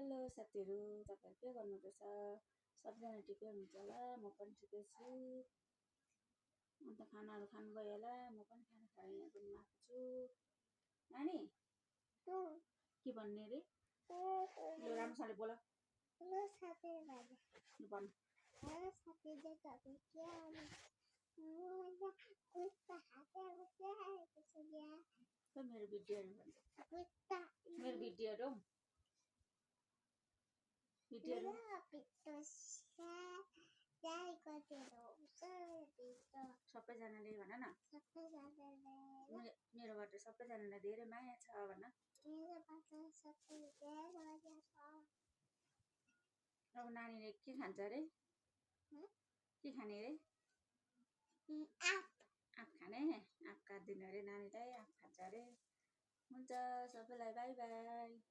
Hello साथीहरू, तपाईँहरू के गर्नुहुँदैछ? सबजना ठिकै हुनुहुन्छ होला, म पनि ठिकै छु। अन्त खानाहरू खानुभयो होला, म पनि खाना खाएर यहाँ रुममा आएको छु। नानी के भन्ने रे? ल राम्रोसँगले बोल। भन्। मेरो भिडियोहरू भन्छ, मेरो भिडियोहरू सबैजनाले भन न, मेरोबाट सबैजनालाई धेरै माया छ भन। अब नानीले के खान्छ अरे? के खाने अरे? आँप खाने? आँप काटिदिनु अरे नानीलाई, आँप खान्छ अरे। हुन्छ सबैलाई बाई बाई।